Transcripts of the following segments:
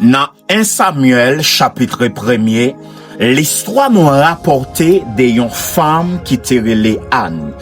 Dans 1 Samuel, chapitre 1er, l'histoire nous rapporte d'une femme qui était relée Anne.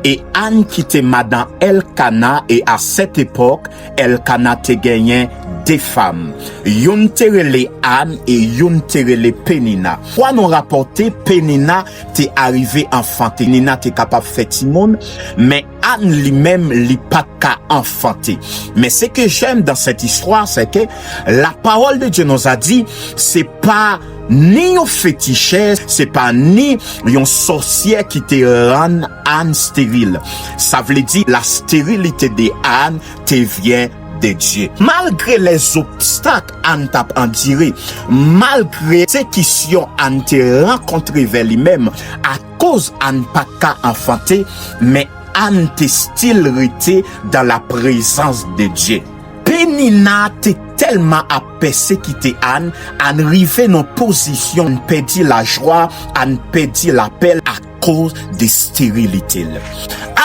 Et Anne qui était madame Elkana, et à cette époque, Elkana te gagné deux femmes. Yon te relée Anne et yon te relée Penina. Quoi nous rapporter, Penina t'est arrivé enfanté. Penina t'est capable de faire Timon, mais Anne lui-même li pas qu'à enfanter. Mais ce que j'aime dans cette histoire, c'est que la parole de Dieu nous a dit, c'est pas ni un féticheur, c'est pas ni un sorcier qui te rend Anne stérile. Ça veut dire la stérilité de Anne te vient de Dieu. Malgré les obstacles Anne t'a enduré, malgré ces questions Anne te rencontré vers lui-même, à cause Anne pas qu'à enfanter, mais Anne te still resté dans la présence de Dieu. Penina te tellement apaisé qui te Anne, Anne arrivé dans position, perdit la joie, Anne perdit l'appel à cause de stérilité.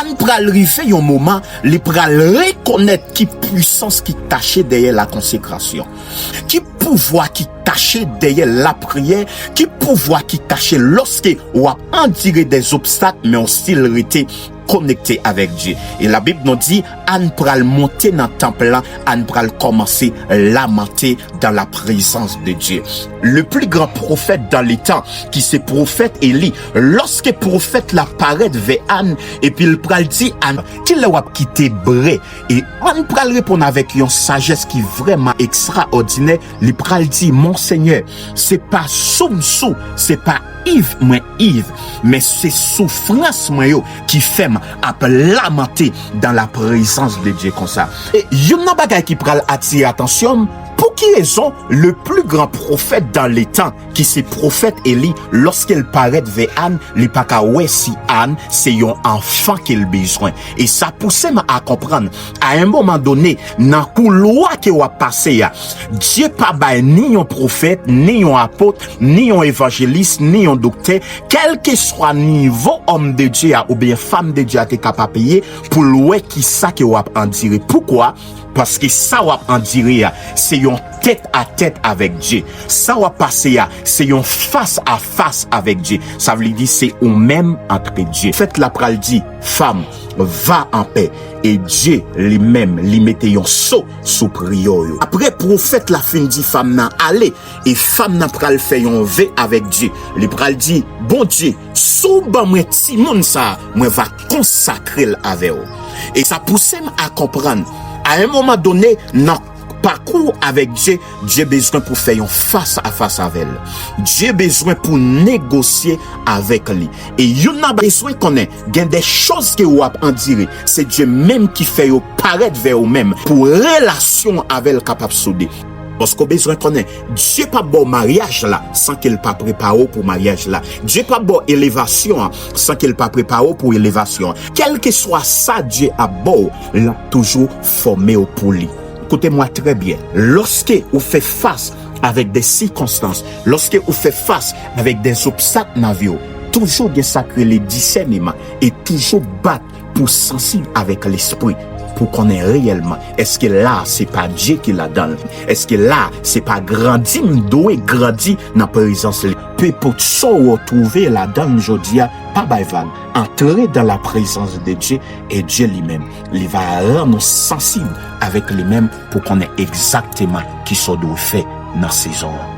Anne pral arriver un moment, li pral reconnaître qui puissance qui cachait derrière la consécration, qui pouvoir qui cachait derrière la prière, qui pouvoir qui cachait lorsque on a enduré des obstacles, mais on still resté connecté avec Dieu. Et la Bible nous dit, Anne pral monter dans le temple là, Anne pral commencer lamenter dans la présence de Dieu. Le plus grand prophète dans les temps, qui c'est prophète Élie, lorsque prophète l'apparaît vers Anne, et puis il pral dit Anne, qu'il a quitté Bré, et Anne pral répondre avec une sagesse qui vraiment extraordinaire, il pral dit, mon Seigneur, c'est pas soum-sou, c'est pas Yves, moi Yves, mais c'est souffrance moi yo qui fait à lamenter dans la présence de Dieu comme ça. Et yon nan bagay qui pral attirer attention. Pour qui raison le plus grand prophète dans les temps, qui c'est prophète Élie, lorsqu'elle paraît vers Anne, li pa ka wè si Anne, c'est yon enfant qu'il besoin. Et ça pousse à comprendre, à un moment donné, dans couloir qui va passer, Dieu pas bay ni yon prophète, ni yon apôtre, ni yon évangéliste, ni yon docteur, quel que soit niveau homme de Dieu ou bien femme de Dieu qui est capable de payer, pour louer qui ça qui va en dire. Pourquoi? Parce que ça va en dire, c'est yon tête à tête avec Dieu. Ça va passer, c'est yon face à face avec Dieu. Ça veut dire, c'est ou même entre Dieu. Faites la pral dit, femme, va en paix. Et Dieu lui-même, lui mette yon saut sous priyo. Après, prophète la fin dit, femme nan allez, et femme nan pral fait yon ve avec Dieu. Le pral dit, bon Dieu, sous ban mwen ti moun sa, mwen va consacrer avec vous. Et ça pousse à comprendre. À un moment donné, dans parcours avec Dieu, Dieu a besoin pour faire un face à face avec elle. Dieu a besoin pour négocier avec lui. Et il a besoin qu'on ait des choses que vous en dire. C'est Dieu même qui fait paraître vers vous-même pour relation avec le capable de souder. Parce qu'on a besoin qu'on ait Dieu pas bon mariage là sans qu'il pas préparé pour mariage là. Dieu pas bon élévation sans qu'il pas préparé pour élévation. Quel que soit ça, Dieu a bon, l'a toujours formé pour lui. Écoutez-moi très bien. Lorsque vous faites face avec des circonstances, lorsque vous faites face avec des obstacles dans la vie, toujours bien sacré les discernements et toujours battre pour sensible avec l'esprit. Pour qu'on ait réellement, est-ce que là, c'est pas Dieu qui l'a donné? Est-ce que là, c'est pas grandi, m'doué grandi dans la présence? Peu pour se retrouver là-dedans, je dis, pas baïval, entrer dans la présence de Dieu et Dieu lui-même, il va rendre sensible avec lui-même pour qu'on ait exactement qui se doit faire dans ces heures.